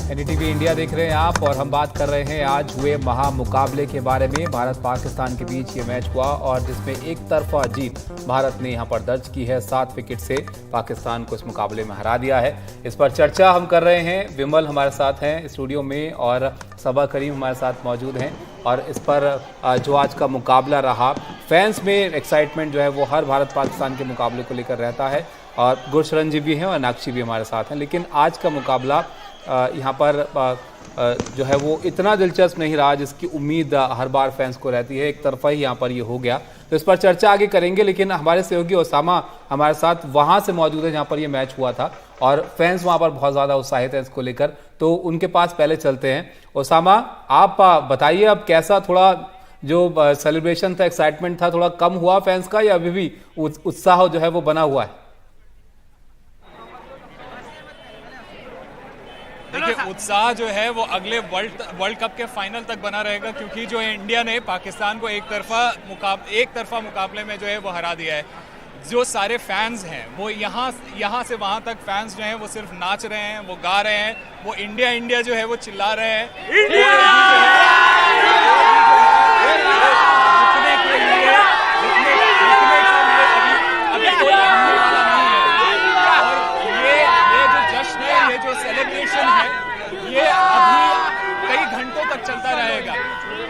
NDTV India देख रहे हैं आप और हम बात कर रहे हैं आज हुए महामुकाबले के बारे में। भारत पाकिस्तान के बीच ये मैच हुआ और जिसमें एक तरफा जीत भारत ने यहां पर दर्ज की है। 7 विकेट से पाकिस्तान को इस मुकाबले में हरा दिया है। इस पर चर्चा हम कर रहे हैं। विमल हमारे साथ हैं स्टूडियो में और सबा करीम हमारे साथ मौजूद हैं और इस पर जो आज का मुकाबला रहा, फैंस में एक्साइटमेंट जो है वो हर भारत पाकिस्तान के मुकाबले को लेकर रहता है और गुरशरण जी भी हैं और नाक्षी भी हमारे साथ हैं। लेकिन आज का मुकाबला यहाँ पर जो है वो इतना दिलचस्प नहीं रहा जिसकी उम्मीद हर बार फैंस को रहती है। एक तरफा ही यहाँ पर ये हो गया, तो इस पर चर्चा आगे करेंगे। लेकिन हमारे सहयोगी ओसामा हमारे साथ वहाँ से मौजूद है जहाँ पर ये मैच हुआ था और फैंस वहाँ पर बहुत ज़्यादा उत्साहित हैं इसको लेकर, तो उनके पास पहले चलते हैं। ओसामा, आप बताइए अब कैसा थोड़ा जो सेलिब्रेशन था, एक्साइटमेंट था, थोड़ा कम हुआ फैंस का या अभी भी उत्साह जो है वो बना हुआ है? देखिए, उत्साह जो है वो अगले वर्ल्ड कप के फाइनल तक बना रहेगा, क्योंकि जो इंडिया ने पाकिस्तान को एक तरफा मुकाबले में जो है वो हरा दिया है। जो सारे फैंस हैं वो यहाँ से वहाँ तक फैंस जो हैं वो सिर्फ नाच रहे हैं, वो गा रहे हैं, वो इंडिया इंडिया जो है वो चिल्ला रहे हैं। ये जो सेलिब्रेशन है ये अभी कई घंटों तक चलता रहेगा।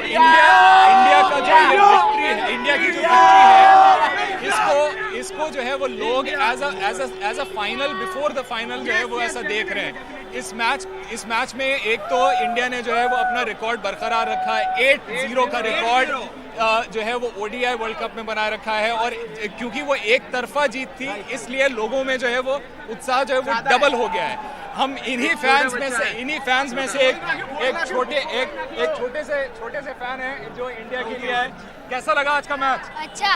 इंडिया का जो ये विक्ट्री है, इंडिया की जो विक्ट्री है, इसको जो है वो लोग as a final, before the final जो है वो ऐसा देख रहे हैं। इस मैच में एक तो इंडिया ने जो है वो अपना रिकॉर्ड बरकरार रखा है। 8-0 का रिकॉर्ड जो है वो ओडीआई वर्ल्ड कप में बना रखा है और क्योंकि वो एक तरफा जीत थी इसलिए लोगों में जो है वो उत्साह जो है वो डबल हो गया है। हम इन्हीं फैंस में से एक छोटे से फैन है जो इंडिया के लिए है। कैसा लगा आज का मैच? अच्छा।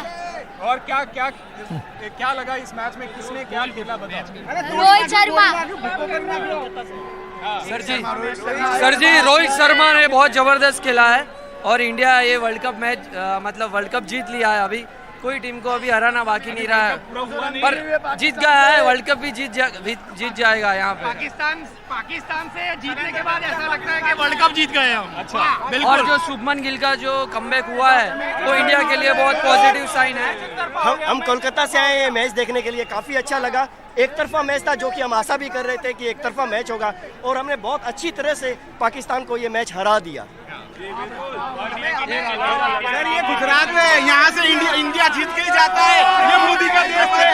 और क्या लगा इस मैच में, किसने क्या खेला बताओ? रोहित शर्मा। सर जी रोहित शर्मा ने बहुत जबरदस्त खेला है और इंडिया ये world cup match world cup जीत लिया है। अभी कोई टीम को अभी हराना बाकी नहीं रहा है, पर जीत गया है। वर्ल्ड कप भी जीत जाएगा यहाँ पे। पाकिस्तान से जीतने के बाद ऐसा लगता है कि वर्ल्ड कप जीत गए हम। अच्छा, बिल्कुल। और जो शुभमन गिल का जो कमबैक हुआ है वो इंडिया के लिए बहुत पॉजिटिव साइन है। हम कोलकाता से आए हैं मैच देखने के लिए, काफ़ी अच्छा लगा। एक तरफा मैच था जो कि हम आशा भी कर रहे थे कि एक तरफा मैच होगा और हमने बहुत अच्छी तरह से पाकिस्तान को ये मैच हरा दिया। सर ये गुजरात में यहाँ से इंडिया जीत के ही जाता है, ये मोदी का देश है।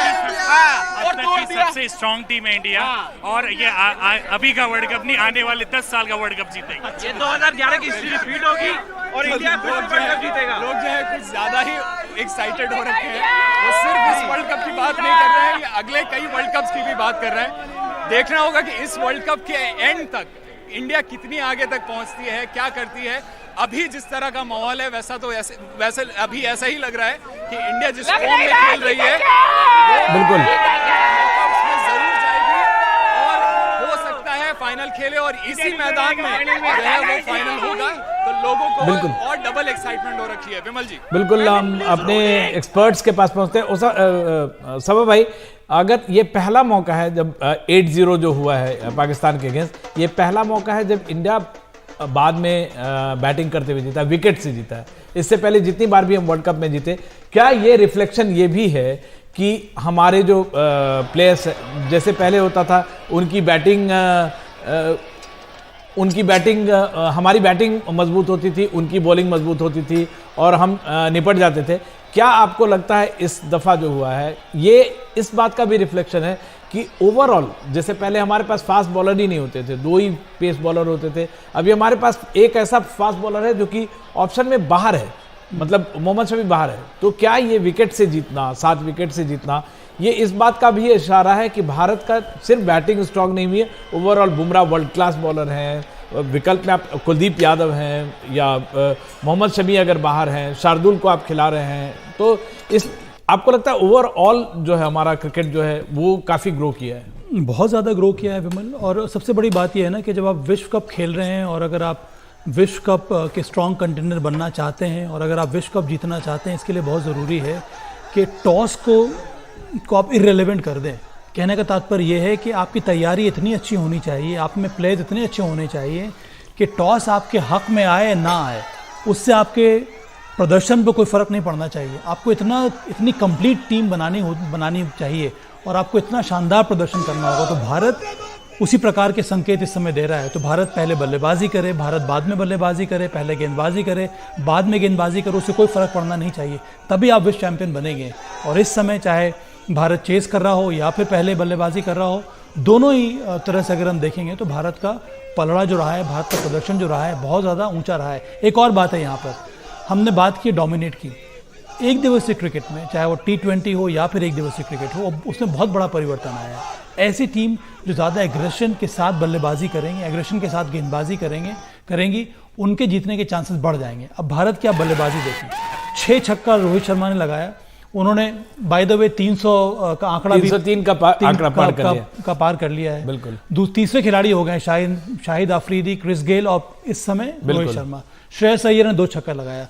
और सबसे स्ट्रॉन्ग टीम है इंडिया और ये अभी का वर्ल्ड कप नहीं, आने वाले 10 साल का वर्ल्ड कप जीतेगी। ये 2011 की हिस्ट्री रिपीट होगी और इंडिया वर्ल्ड कप जीतेगा। लोग जो है कुछ ज्यादा ही एक्साइटेड हो रखे हैं। वो सिर्फ इस वर्ल्ड कप की बात नहीं कर रहे हैं, ये अगले कई वर्ल्ड कप्स की भी बात कर रहे हैं। देखना होगा कि इस वर्ल्ड कप के एंड तक इंडिया कितनी आगे तक पहुंचती है, क्या करती है। अभी जिस तरह का माहौल है वैसे अभी ऐसा ही लग रहा है कि इंडिया जिस फॉर्म में खेल रही है बिल्कुल जरूर जाएगी और हो सकता है फाइनल खेले और इसी मैदान में जो है वो फाइनल होगा, तो लोगों को और डबल एक्साइटमेंट हो रखी है। विमल जी, बिल्कुल हम अपने एक्सपर्ट्स के पास पहुंचते हैं। सबा भाई, अगर ये पहला मौका है जब 8-0 जो हुआ है पाकिस्तान के अगेंस्ट, ये पहला मौका है जब इंडिया बाद में बैटिंग करते हुए जीता, विकेट से जीता है। इससे पहले जितनी बार भी हम वर्ल्ड कप में जीते, क्या ये रिफ्लेक्शन ये भी है कि हमारे जो प्लेयर्स जैसे पहले होता था उनकी बैटिंग हमारी बैटिंग मजबूत होती थी, उनकी बॉलिंग मजबूत होती थी और हम निपट जाते थे। क्या आपको लगता है इस दफ़ा जो हुआ है ये इस बात का भी रिफ्लेक्शन है कि ओवरऑल जैसे पहले हमारे पास फास्ट बॉलर ही नहीं होते थे, 2 ही पेस बॉलर होते थे, अभी हमारे पास एक ऐसा फास्ट बॉलर है जो कि ऑप्शन में बाहर है, मतलब मोहम्मद शमी बाहर है। तो क्या ये विकेट से जीतना, 7 विकेट से जीतना, ये इस बात का भी इशारा है कि भारत का सिर्फ बैटिंग स्ट्रॉन्ग नहीं हुई है, overall Bumrah world class bowler हैं, विकल्प में आप कुलदीप यादव हैं या मोहम्मद शमी अगर बाहर हैं, शार्दुल को आप खिला रहे हैं, तो इस आपको लगता है ओवरऑल जो है हमारा क्रिकेट जो है वो काफ़ी ग्रो किया है? बहुत ज़्यादा ग्रो किया है विमल। और सबसे बड़ी बात यह है ना कि जब आप विश्व कप खेल रहे हैं और अगर आप विश्व कप के स्ट्रॉन्ग कंटेंडर बनना चाहते हैं और अगर आप विश्व कप जीतना चाहते हैं, इसके लिए बहुत ज़रूरी है कि टॉस को आप इर्रेलेवेंट कर दें कहने का तात्पर्य यह है कि आपकी तैयारी इतनी अच्छी होनी चाहिए, आप में प्लेज इतने अच्छे होने चाहिए कि टॉस आपके हक में आए ना आए, उससे आपके प्रदर्शन पर कोई फ़र्क नहीं पड़ना चाहिए। आपको इतनी कंप्लीट टीम बनानी चाहिए और आपको इतना शानदार प्रदर्शन करना होगा। तो भारत उसी प्रकार के संकेत इस समय दे रहा है। तो भारत पहले बल्लेबाजी करे, भारत बाद में बल्लेबाजी करे, पहले गेंदबाजी करे, बाद में गेंदबाजी करे, उससे कोई फ़र्क पड़ना नहीं चाहिए, तभी आप विश्व चैंपियन बनेंगे। और इस समय चाहे भारत चेस कर रहा हो या फिर पहले बल्लेबाजी कर रहा हो, दोनों ही तरह से अगर हम देखेंगे तो भारत का पलड़ा जो रहा है, भारत का प्रदर्शन जो रहा है, बहुत ज़्यादा ऊंचा रहा है। एक और बात है, यहाँ पर हमने बात की डोमिनेट की। एक दिवसीय क्रिकेट में, चाहे वो T20 हो या फिर एक दिवसीय क्रिकेट हो, उसमें बहुत बड़ा परिवर्तन आया है। ऐसी टीम जो ज़्यादा एग्रेशन के साथ बल्लेबाजी करेंगे, एग्रेशन के साथ गेंदबाजी करेंगी, उनके जीतने के चांसेस बढ़ जाएंगे। अब भारत की आप बल्लेबाजी देखिए, 6 छक्का रोहित शर्मा ने लगाया। उन्होंने बाय द वे 300 का आंकड़ा 303 का आंकड़ा पार कर लिया है। बिल्कुल। तीसरे खिलाड़ी हो गए शाहिद अफरीदी, क्रिस गेल और इस समय रोहित शर्मा। श्रेयस अय्यर ने 2 छक्का लगाया।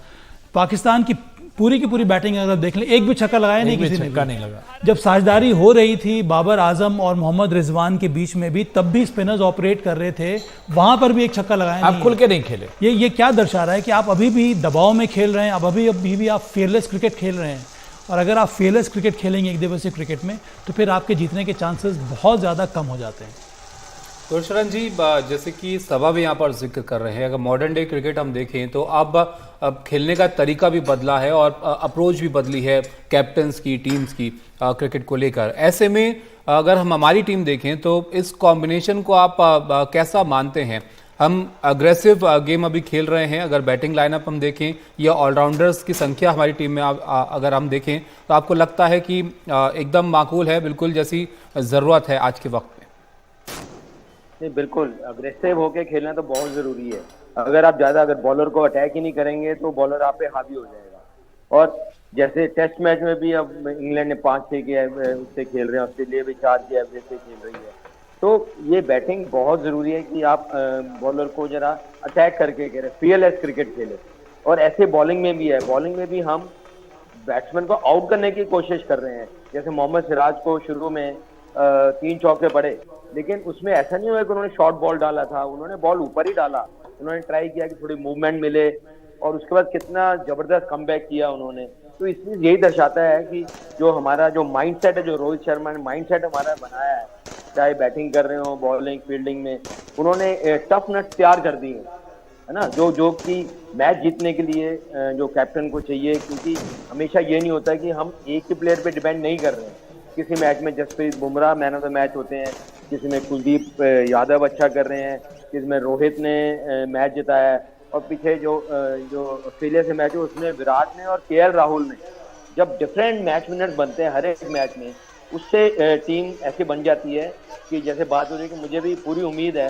पाकिस्तान की पूरी बैटिंग अगर देख लें, एक भी छक्का लगाया नहीं, किसी ने नहीं लगा। जब साझेदारी हो रही थी बाबर आजम और मोहम्मद रिजवान के बीच में भी, तब भी स्पिनर्स ऑपरेट कर रहे थे, वहां पर भी एक छक्का लगाया आप खुल के नहीं खेले। ये क्या दर्शा रहा है कि आप अभी भी दबाव में खेल रहे हैं, अभी भी आप फेयरलेस क्रिकेट खेल रहे हैं। और अगर आप फेयरलेस क्रिकेट खेलेंगे एक दिवसीय क्रिकेट में, तो फिर आपके जीतने के चांसेस बहुत ज़्यादा कम हो जाते हैं। गुरशरण जी, जैसे कि सभा भी यहाँ पर जिक्र कर रहे हैं, अगर मॉडर्न डे क्रिकेट हम देखें तो अब खेलने का तरीका भी बदला है और अप्रोच भी बदली है कैप्टन्स की, टीम्स की क्रिकेट को लेकर। ऐसे में अगर हम हमारी टीम देखें तो इस कॉम्बिनेशन को आप कैसा मानते हैं? हम अग्रेसिव गेम अभी खेल रहे हैं, अगर बैटिंग लाइनअप हम देखें या ऑलराउंडर्स की संख्या हमारी टीम में अगर हम देखें तो आपको लगता है कि एकदम माकूल है, बिल्कुल जैसी ज़रूरत है आज के वक्त में? नहीं, बिल्कुल अग्रेसिव होके खेलना तो बहुत जरूरी है। अगर बॉलर को अटैक ही नहीं करेंगे तो बॉलर आप पे हावी हो जाएगा। और जैसे टेस्ट मैच में भी अब इंग्लैंड ने 5-6 के उससे खेल रहे हैं, ऑस्ट्रेलिया भी 4 के एवरेज से खेल रही है। तो ये बैटिंग बहुत जरूरी है कि आप बॉलर को जरा अटैक करके खेलें, फीयरलेस क्रिकेट खेलें। और ऐसे बॉलिंग में भी है, बॉलिंग में भी हम बैट्समैन को आउट करने की कोशिश कर रहे हैं। जैसे मोहम्मद सिराज को शुरू में 3 चौके पड़े, लेकिन उसमें ऐसा नहीं हुआ कि उन्होंने शॉर्ट बॉल डाला था, उन्होंने बॉल ऊपर ही डाला। उन्होंने ट्राई किया कि थोड़ी मूवमेंट मिले और उसके बाद कितना जबरदस्त कमबैक किया उन्होंने। तो इसमें यही दर्शाता है कि जो हमारा जो माइंडसेट है, जो रोहित शर्मा ने माइंडसेट हमारा बनाया है, चाहे बैटिंग कर रहे हो, बॉलिंग, फील्डिंग में, उन्होंने टफ नट तैयार कर दिए है ना, जो कि मैच जीतने के लिए जो कैप्टन को चाहिए। क्योंकि हमेशा ये नहीं होता कि हम एक ही प्लेयर पे डिपेंड नहीं कर रहे हैं। किसी मैच में Jasprit Bumrah man of the match होते हैं, किसी में कुलदीप यादव अच्छा कर रहे हैं, किसी में रोहित ने मैच जिताया है, और पीछे जो ऑस्ट्रेलिया से मैच है उसमें विराट ने और KL राहुल ने। जब डिफरेंट मैच विनर्स बनते हैं हर एक मैच में, उससे टीम ऐसी बन जाती है कि जैसे बात हो रही है कि मुझे भी पूरी उम्मीद है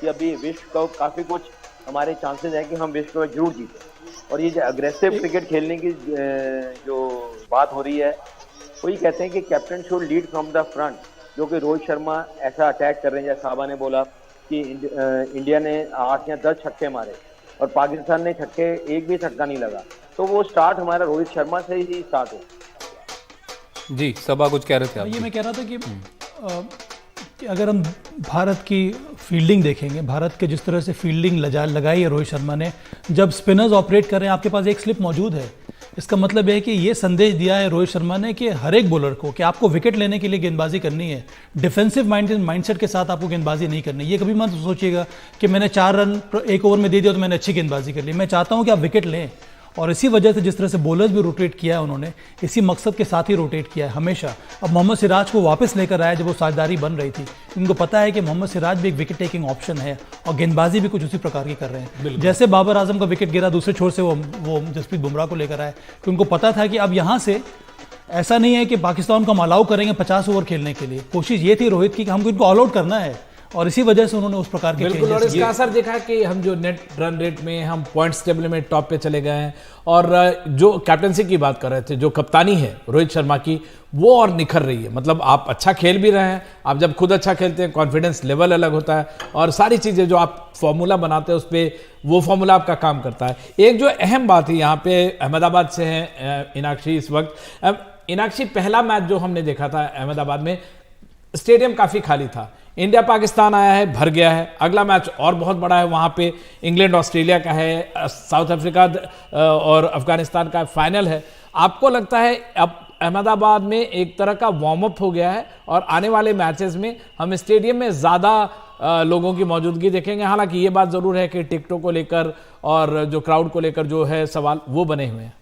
कि अभी विश्व कप काफ़ी कुछ हमारे चांसेस हैं कि हम विश्व कप जरूर जीतें। और ये जो अग्रेसिव क्रिकेट खेलने की जो बात हो रही है, वही कहते हैं कि captain should lead from the front, जो कि रोहित शर्मा ऐसा अटैक कर रहे हैं। जैसे साहबा ने बोला कि इंडिया ने 8 या 10 छक्के मारे और पाकिस्तान ने एक भी छक्का नहीं लगा, तो वो स्टार्ट हमारा रोहित शर्मा से ही स्टार्ट हो। जी, सभा कुछ कह रहे थे आप? ये मैं कह रहा था कि अगर हम भारत की फील्डिंग देखेंगे, भारत के जिस तरह से फील्डिंग लगाई है रोहित शर्मा ने, जब स्पिनर्स ऑपरेट कर रहे हैं, आपके पास एक स्लिप मौजूद है। इसका मतलब है कि ये संदेश दिया है रोहित शर्मा ने कि हर एक बॉलर को कि आपको विकेट लेने के लिए गेंदबाजी करनी है, डिफेंसिव माइंडसेट के साथ आपको गेंदबाजी नहीं करनी। ये कभी मत सोचिएगा कि मैंने 4 रन एक ओवर में दे दिया तो मैंने अच्छी गेंदबाजी कर ली। मैं चाहता हूं कि आप विकेट लें, और इसी वजह से जिस तरह से बॉलर्स भी रोटेट किया है उन्होंने, इसी मकसद के साथ ही रोटेट किया है हमेशा। अब मोहम्मद सिराज को वापस लेकर आया जब वो साझेदारी बन रही थी। उनको पता है कि मोहम्मद सिराज भी एक विकेट टेकिंग ऑप्शन है और गेंदबाजी भी कुछ उसी प्रकार की कर रहे हैं। जैसे बाबर आजम का विकेट गिरा, दूसरे छोर से वो जसप्रीत बुमराह को लेकर आए, कि उनको पता था कि अब यहाँ से ऐसा नहीं है कि पाकिस्तान को हम अलाउ करेंगे 50 ओवर खेलने के लिए। कोशिश ये थी रोहित की कि हमको इनको ऑल आउट करना है, और इसी वजह से उन्होंने उस प्रकार के बिल्कुल। और इसका असर देखा कि हम जो नेट रन रेट में, हम पॉइंट्स टेबल में टॉप पे चले गए हैं। और जो कैप्टनसी की बात कर रहे थे, जो कप्तानी है रोहित शर्मा की, वो और निखर रही है। मतलब आप अच्छा खेल भी रहे हैं, आप जब खुद अच्छा खेलते हैं कॉन्फिडेंस लेवल अलग होता है, और सारी चीज़ें जो आप फॉर्मूला बनाते हैं उस पर वो फॉर्मूला आपका काम करता है। एक जो अहम बात है, यहाँ पे अहमदाबाद से हैं इनाक्षी इस वक्त। इनाक्षी, पहला मैच जो हमने देखा था अहमदाबाद में, स्टेडियम काफ़ी खाली था। इंडिया पाकिस्तान आया है, भर गया है। अगला मैच और बहुत बड़ा है, वहाँ पे इंग्लैंड ऑस्ट्रेलिया का है, साउथ अफ्रीका और अफगानिस्तान का फाइनल है। आपको लगता है अब अहमदाबाद में एक तरह का वार्म अप हो गया है और आने वाले मैचेस में हम स्टेडियम में ज़्यादा लोगों की मौजूदगी देखेंगे? हालांकि ये बात ज़रूर है कि टिकटों को लेकर और जो क्राउड को लेकर जो है सवाल वो बने हुए हैं।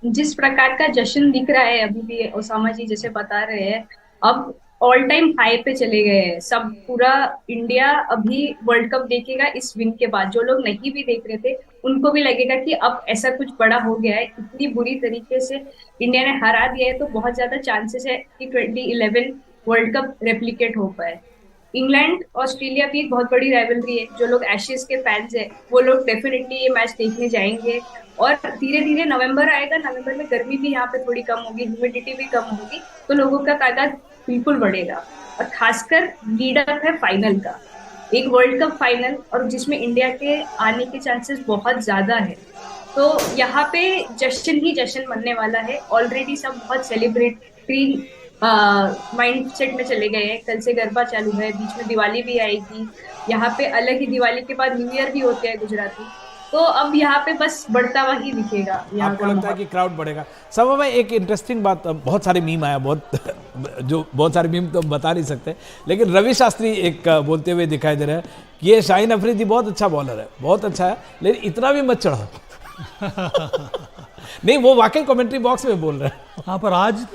जिस प्रकार का जश्न दिख रहा है अभी भी, ओसामा जी जैसे बता रहे हैं, अब ऑल टाइम हाई पे चले गए हैं सब। पूरा इंडिया अभी वर्ल्ड कप देखेगा इस विन के बाद। जो लोग नहीं भी देख रहे थे उनको भी लगेगा कि अब ऐसा कुछ बड़ा हो गया है। इतनी बुरी तरीके से इंडिया ने हरा दिया है, तो बहुत ज्यादा चांसेस है कि 2011 वर्ल्ड कप रेप्लिकेट हो पाए। इंग्लैंड ऑस्ट्रेलिया भी एक बहुत बड़ी राइवलरी है। जो लोग एशेज के फैंस है वो लोग डेफिनेटली ये मैच देखने जाएंगे। और धीरे धीरे नवंबर आएगा, नवंबर में गर्मी भी यहाँ पे थोड़ी कम होगी, ह्यूमिडिटी भी कम होगी, तो लोगों का तादाद बिल्कुल बढ़ेगा। और खासकर लीड अप है फाइनल का, एक वर्ल्ड कप फाइनल, और जिसमें इंडिया के आने के चांसेस बहुत ज्यादा है। तो यहाँ पे जश्न ही जश्न मनने वाला है। ऑलरेडी सब बहुत सेलिब्रेटरी माइंड सेट में चले गए हैं। कल से गरबा चालू है, बीच में दिवाली भी आएगी, यहाँ पे अलग ही दिवाली के बाद न्यू ईयर भी होते हैं गुजराती। तो अब यहाँ पे बस बढ़ता हुआ ही दिखेगा। आपको लगता है कि क्राउड बढ़ेगा? सब में एक इंटरेस्टिंग बात, बहुत सारे मीम आया, बहुत सारे मीम तो बता नहीं सकते, लेकिन रवि शास्त्री एक बोलते हुए दिखाई दे रहा है कि ये शाहीन अफरीदी बहुत अच्छा बॉलर है, बहुत अच्छा है, लेकिन इतना भी मत चढ़ो। नहीं, वो वाकई कमेंट्री बॉक्स में बोल रहे हैं। हाँ, पर आज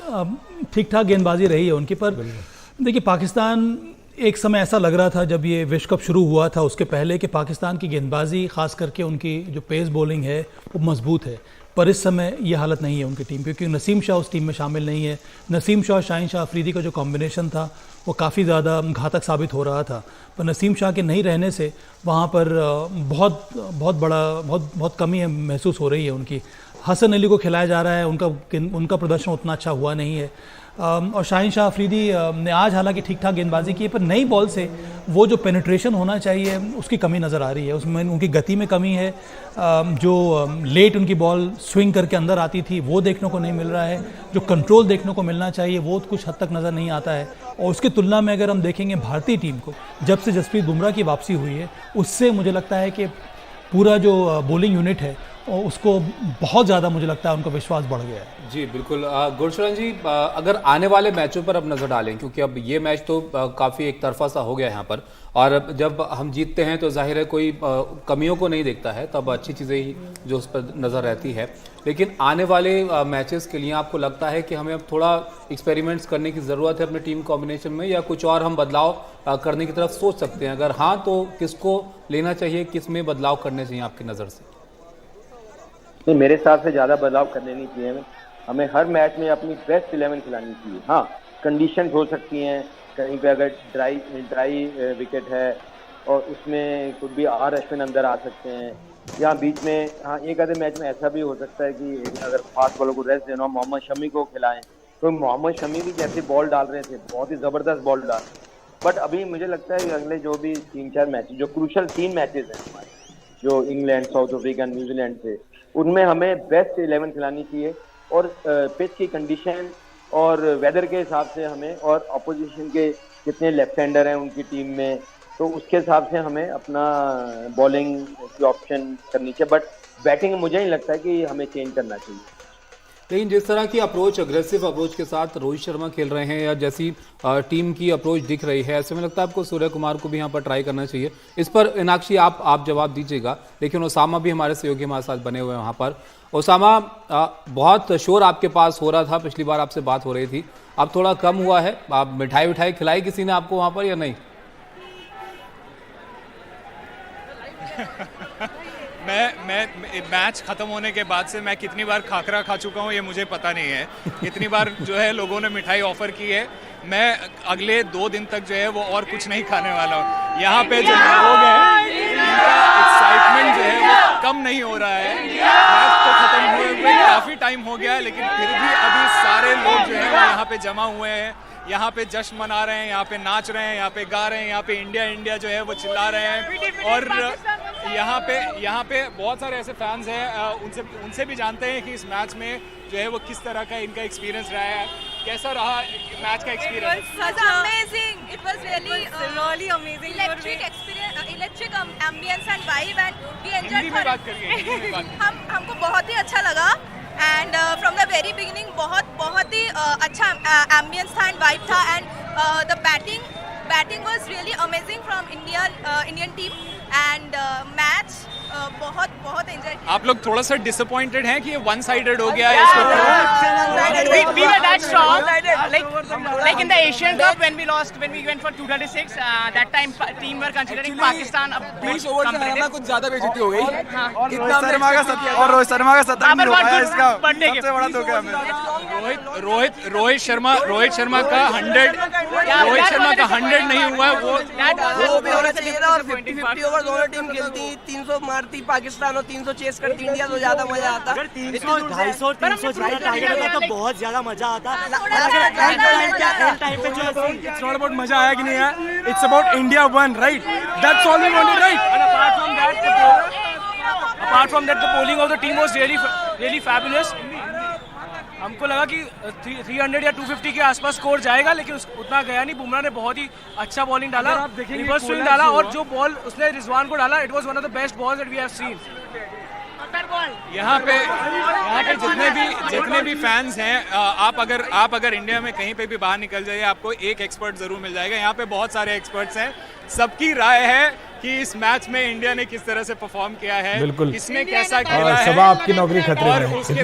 ठीक ठाक गेंदबाजी रही है उनकी। पर देखिए, पाकिस्तान एक समय ऐसा लग रहा था जब ये विश्व कप शुरू हुआ था उसके पहले कि पाकिस्तान की गेंदबाजी, खास करके उनकी जो पेस बॉलिंग है वो मजबूत है। पर इस समय ये हालत नहीं है उनकी टीम, क्योंकि नसीम शाह उस टीम में शामिल नहीं है। नसीम शाह, शाहीन शाह अफरीदी का जो कॉम्बिनेशन था वो काफ़ी ज़्यादा घातक साबित हो रहा था। पर नसीम शाह के नहीं रहने से वहाँ पर बहुत कमी महसूस हो रही है उनकी। हसन अली को खिलाया जा रहा है, उनका प्रदर्शन उतना अच्छा हुआ नहीं है। और शाहीन शाह अफरीदी ने आज हालांकि ठीक ठाक गेंदबाजी की है, पर नई बॉल से वो जो पेनिट्रेशन होना चाहिए उसकी कमी नज़र आ रही है। उसमें उनकी गति में कमी है। जो लेट उनकी बॉल स्विंग करके अंदर आती थी वो देखने को नहीं मिल रहा है। जो कंट्रोल देखने को मिलना चाहिए वो कुछ हद तक नज़र नहीं आता है। और उसकी तुलना में अगर हम देखेंगे भारतीय टीम को, जब से जसप्रीत बुमराह की वापसी हुई है, उससे मुझे लगता है कि पूरा जो बॉलिंग यूनिट है उसको बहुत ज़्यादा, मुझे लगता है, उनका विश्वास बढ़ गया है। जी बिल्कुल। गुरशरण जी, अगर आने वाले मैचों पर अब नज़र डालें, क्योंकि अब ये मैच तो काफ़ी एक तरफा सा हो गया यहाँ पर, और जब हम जीतते हैं तो जाहिर है कोई कमियों को नहीं देखता है, तब अच्छी चीज़ें ही जो उस पर नज़र रहती है। लेकिन आने वाले मैचेस के लिए आपको लगता है कि हमें अब थोड़ा एक्सपेरिमेंट्स करने की ज़रूरत है अपने टीम कॉम्बिनेशन में, या कुछ और हम बदलाव करने की तरफ सोच सकते हैं? अगर हाँ, तो किसको लेना चाहिए, किस में बदलाव करने चाहिए आपकी नज़र से? नहीं, मेरे हिसाब से ज़्यादा बदलाव करने नहीं चाहिए। हमें हर मैच में अपनी बेस्ट 11 खिलानी चाहिए। हाँ, कंडीशन हो सकती हैं, कहीं पे अगर ड्राई विकेट है और उसमें कुछ भी अश्विन अंदर आ सकते हैं, या बीच में हाँ एक आधे मैच में ऐसा भी हो सकता है कि अगर फास्ट बॉलर को रेस्ट देना, मोहम्मद शमी को खिलाएं। तो मोहम्मद शमी भी जैसे बॉल डाल रहे थे, बहुत ही ज़बरदस्त बॉल डाल। बट अभी मुझे लगता है कि अगले जो भी 3-4 मैच, जो क्रूशल 3 मैचेस हैं हमारे, जो इंग्लैंड, साउथ अफ्रीका, न्यूजीलैंड से, उनमें हमें बेस्ट 11 खिलानी चाहिए। और पिच की कंडीशन और वेदर के हिसाब से हमें, और अपोजिशन के कितने लेफ्ट हैंडर हैं उनकी टीम में, तो उसके हिसाब से हमें अपना बॉलिंग की ऑप्शन करनी चाहिए। बट बैटिंग मुझे नहीं लगता है कि हमें चेंज करना चाहिए। लेकिन जिस तरह की अप्रोच, अग्रेसिव अप्रोच के साथ रोहित शर्मा खेल रहे हैं, या जैसी टीम की अप्रोच दिख रही है, ऐसे में लगता है आपको सूर्य कुमार को भी यहाँ पर ट्राई करना चाहिए। इस पर इनाक्षी आप जवाब दीजिएगा, लेकिन ओसामा भी हमारे सहयोगी हमारे साथ बने हुए हैं वहाँ पर। ओसामा, बहुत शोर आपके पास हो रहा था, पिछली बार आपसे बात हो रही थी, अब थोड़ा कम हुआ है। आप मिठाई खिलाई किसी ने आपको वहाँ पर या नहीं? मैं मैच खत्म होने के बाद से मैं कितनी बार खाकरा खा चुका हूँ ये मुझे पता नहीं है। कितनी बार जो है लोगों ने मिठाई ऑफर की है। मैं अगले 2 दिन तक जो है वो और कुछ नहीं खाने वाला हूँ। यहाँ पे जो लोग हैं इनका एक्साइटमेंट जो है वो कम नहीं हो रहा है। मैच तो खत्म हुए काफ़ी टाइम हो गया है, लेकिन फिर भी अभी सारे लोग जो है वो यहाँ पे जमा हुए हैं, यहाँ पे जश्न मना रहे हैं, यहाँ पे नाच रहे हैं, यहाँ पे गा रहे हैं, यहाँ पे इंडिया इंडिया जो है वो चिल्ला रहे हैं। और यहाँ पे बहुत सारे ऐसे फैंस हैं, उनसे भी जानते हैं कि इस मैच में जो है वो किस तरह का इनका एक्सपीरियंस रहा है। कैसा रहा मैच का experience? Amazing. It was really amazing. Electric ambience and vibe, and we enjoyed. Hindi में बात करिए। हमको बहुत ही अच्छा लगा, and from the very beginning बहुत ही अच्छा ambience था and vibe था, and the batting was really amazing from Indian team, and match बहुत एंजॉय किया। आप लोग थोड़ा सा डिसअपॉइंटेड हैं कि ये वन साइडेड हो गया है? We were that strong, like in the Asian Cup when we went for 236. That time team were considering Pakistan a big competitive. कुछ ज्यादा बेइज्जती हो गई। और रोहित शर्मा का शतक नहीं हो पाया, इसका सबसे बड़ा धोखा है। रोहित शर्मा का 100 नहीं हुआ। वो भी होना चाहिए था, और 50-50 ओवर दोनों टीम खेलती, 300 मारती पाकिस्तान और 300 चेस करती इंडिया, तो ज्यादा मजा आता। 300-250 टारगेट होता तो बहुत ज्यादा मजा आता। It's not about मजा आया कि नहीं आया, it's about India won, right? That's all we wanted, right? And apart from that, the bowling of the team was really fabulous. हमको लगा कि 300 या 250 के आसपास स्कोर जाएगा, लेकिन उतना गया नहीं। बुमराह ने बहुत ही अच्छा बॉलिंग डाला, रिवर्स स्विंग डाला, और जो बॉल उसने रिजवान को डाला, it was one of the best balls that we have seen. यहाँ पे जितने भी फैंस हैं, आप अगर इंडिया में कहीं पे भी बाहर निकल जाइए, आपको एक एक्सपर्ट जरूर मिल जाएगा। यहाँ पे बहुत सारे एक्सपर्ट्स हैं, सबकी राय है कि इस मैच में इंडिया ने किस तरह से परफॉर्म किया है, बिल्कुल किसने कैसा खेला है। सब आपकी नौकरी खतरे में है। उसके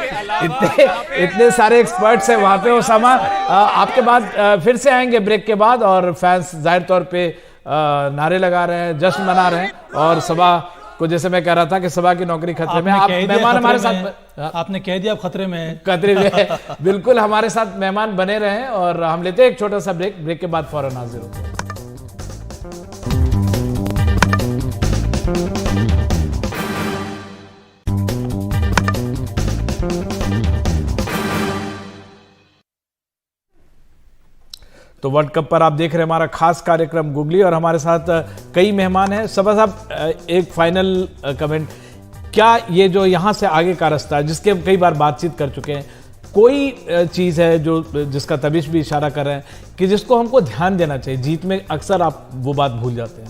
अलावा इतने सारे एक्सपर्ट्स हैं वहाँ पे। ओसामा, आपके बाद फिर से आएंगे ब्रेक के बाद, और फैंस जाहिर तौर पे नारे लगा रहे हैं, जश्न मना रहे हैं, और सबा को, जैसे मैं कह रहा था कि सबा की नौकरी खतरे में। आप मेहमान हमारे साथ, आपने कह दिया आप खतरे में बिल्कुल हमारे साथ मेहमान बने रहे, और हम लेते हैं एक छोटा सा ब्रेक के बाद फौरन हाजिर होते हैं। तो वर्ल्ड कप पर आप देख रहे हैं हमारा खास कार्यक्रम गुगली, और हमारे साथ कई मेहमान हैं। सबा साहब, एक फाइनल कमेंट, क्या ये जो यहाँ से आगे का रास्ता है, जिसके हम कई बार बातचीत कर चुके हैं, कोई चीज़ है जो जिसका तबिश भी इशारा कर रहे हैं कि जिसको हमको ध्यान देना चाहिए? जीत में अक्सर आप वो बात भूल जाते हैं।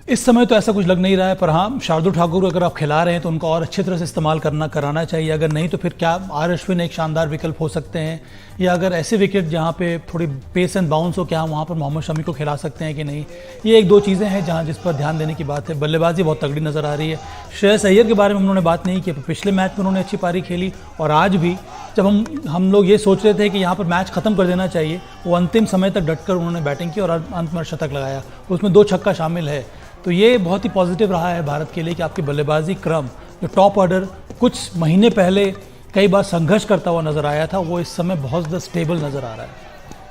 इस समय तो ऐसा कुछ लग नहीं रहा है, पर हाँ, शार्दुल ठाकुर अगर आप खिला रहे हैं तो उनको और अच्छी तरह से इस्तेमाल कराना चाहिए। अगर नहीं तो फिर क्या आर अश्विन एक शानदार विकल्प हो सकते हैं, या अगर ऐसे विकेट जहाँ पे थोड़ी पेस एंड बाउंस हो, क्या वहाँ पर मोहम्मद शमी को खिला सकते हैं कि नहीं। ये एक दो चीज़ें हैं जहाँ जिस पर ध्यान देने की बात है। बल्लेबाजी बहुत तगड़ी नज़र आ रही है। श्रेयस अय्यर के बारे में उन्होंने बात नहीं की, पिछले मैच में उन्होंने अच्छी पारी खेली, और आज भी जब हम लोग ये सोच रहे थे कि यहाँ पर मैच ख़त्म कर देना चाहिए, वो अंतिम समय तक डटकर उन्होंने बैटिंग की और अंत में शतक लगाया, उसमें 2 छक्का शामिल है। तो ये बहुत ही पॉजिटिव रहा है भारत के लिए कि आपकी बल्लेबाजी क्रम, जो टॉप ऑर्डर कुछ महीने पहले कई बार संघर्ष करता हुआ नजर आया था, वो इस समय बहुत ज़्यादा स्टेबल नजर आ रहा है।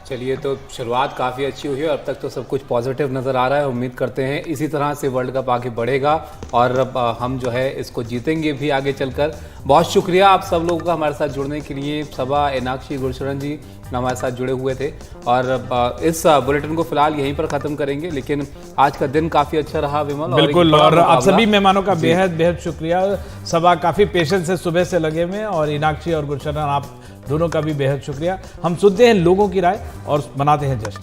चलिए, तो शुरुआत काफ़ी अच्छी हुई है, अब तक तो सब कुछ पॉजिटिव नज़र आ रहा है। उम्मीद करते हैं इसी तरह से वर्ल्ड कप आगे बढ़ेगा, और हम जो है इसको जीतेंगे भी आगे चलकर। बहुत शुक्रिया आप सब लोगों का हमारे साथ जुड़ने के लिए। सबा, एनाक्षी, गुरशरण जी हमारे साथ जुड़े हुए थे, और इस बुलेटिन को फिलहाल यहीं पर ख़त्म करेंगे, लेकिन आज का दिन काफ़ी अच्छा रहा विमल। बिल्कुल, और आप सभी मेहमानों का बेहद शुक्रिया। सबा काफ़ी पेशेंस से सुबह से लगे हुए, और एनाक्षी और गुरशरण, आप दोनों का भी बेहद शुक्रिया। हम सुनते हैं लोगों की राय और मनाते हैं जश्न।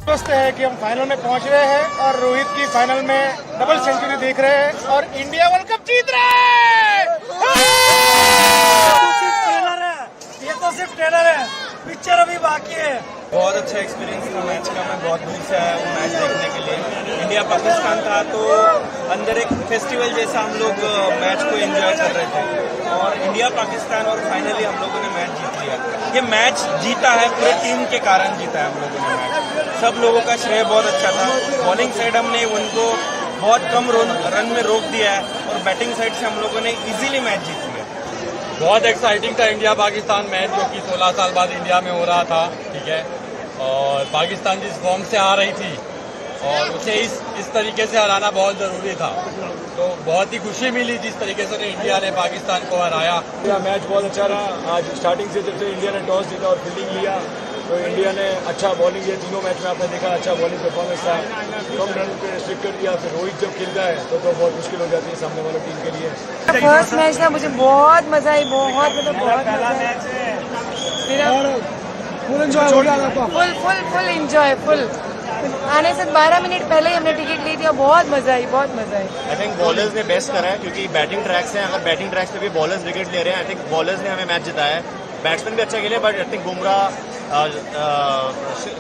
स्वस्थ है कि हम फाइनल में पहुंच रहे हैं, और रोहित की फाइनल में डबल सेंचुरी देख रहे हैं, और इंडिया वर्ल्ड कप जीत रहा है। ये तो सिर्फ ट्रेलर है, पिक्चर अभी बाकी है। बहुत अच्छा एक्सपीरियंस था मैच का, मैं बहुत दूर से आया हूँ मैच देखने के लिए। इंडिया पाकिस्तान था तो अंदर एक फेस्टिवल जैसा हम लोग मैच को एंजॉय कर रहे थे, और इंडिया पाकिस्तान, और फाइनली हम लोगों ने मैच जीत लिया। ये मैच जीता है पूरे टीम के कारण जीता है हम लोगों ने मैच। सब लोगों का श्रेय बहुत अच्छा था। बॉलिंग साइड हमने उनको बहुत कम रन में रोक दिया है, और बैटिंग साइड से हम लोगों ने इजीली मैच जीत लिया। बहुत एक्साइटिंग था इंडिया पाकिस्तान मैच, जो कि 16 साल बाद इंडिया में हो रहा था, ठीक है। और पाकिस्तान जिस फॉर्म से आ रही थी, और उसे इस तरीके से हराना बहुत ज़रूरी था, तो बहुत ही खुशी मिली जिस तरीके से इंडिया ने पाकिस्तान को हराया। मैच बहुत अच्छा रहा। आज स्टार्टिंग से जब से इंडिया ने टॉस जीता और फील्डिंग लिया, तो इंडिया ने अच्छा बॉलिंग, ये तीनों मैच में आपने देखा अच्छा बॉलिंग परफॉर्मेंस था, कम रन पे रिस्ट्रिक्ट कर दिया। फिर रोहित जब खेलता है तो बहुत मुश्किल हो जाती है सामने वाली टीम के लिए। फर्स्ट मैच था, मुझे बहुत मजा आई, बहुत मतलब बहुत मजा आई। फुल एंजॉय, फुल आने से 12 मिनट पहले ही हमने टिकट ली थी और बहुत मजा आई, बहुत मजा आई। आई थिंक बॉलर्स ने बेस्ट करा है क्योंकि बैटिंग ट्रैक्स हैं, अगर बैटिंग ट्रैक्स पे भी बॉलर्स विकेट ले रहे हैं, आई थिंक बॉलर्स ने हमें मैच जिताया है। बैट्समैन भी अच्छा खेले, but I think Bumrah,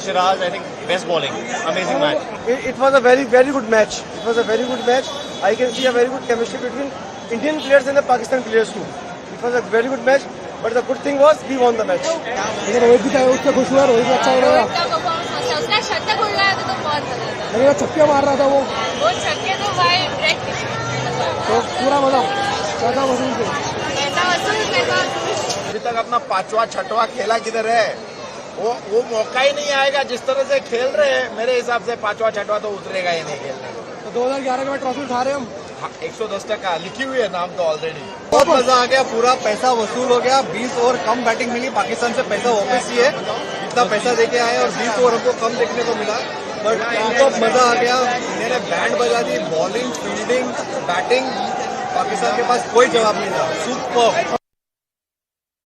Siraj, I think best bowling, amazing match. It was a very good match. It was a very good match. I can see a very good chemistry between Indian players and the Pakistan players too. It was a very good match. But the good thing was we won the match. Rohit भी था, उससे खुश हुआ, रोहित अच्छा हो रहा था। उसका शतक उड़ रहा था तो बहुत मजा था। लेकिन वो छक्के मार रहा था वो छक्के तो भाई तो पूरा मजा पैसा वसूल अभी तक अपना 5वां 6वां खेला किधर है, वो मौका ही नहीं आएगा। जिस तरह से खेल रहे हैं मेरे हिसाब से 5वां 6वां तो उतरेगा ही नहीं खेलने को। तो 2011 के बाद ट्रॉफी उठा रहे हम। 110% लिखी हुई है नाम तो ऑलरेडी। बहुत मजा आ गया, पूरा पैसा वसूल हो गया। 20 ओवर कम बैटिंग मिली, पाकिस्तान से पैसा वापस ही है, इतना पैसा देके आए और 20 ओवर हमको कम देखने को मिला, बट बहुत मजा आ गया। इंडिया ने बैंड बजा दी, बॉलिंग, फील्डिंग, बैटिंग, पाकिस्तान के पास कोई जवाब नहीं था। सुपर।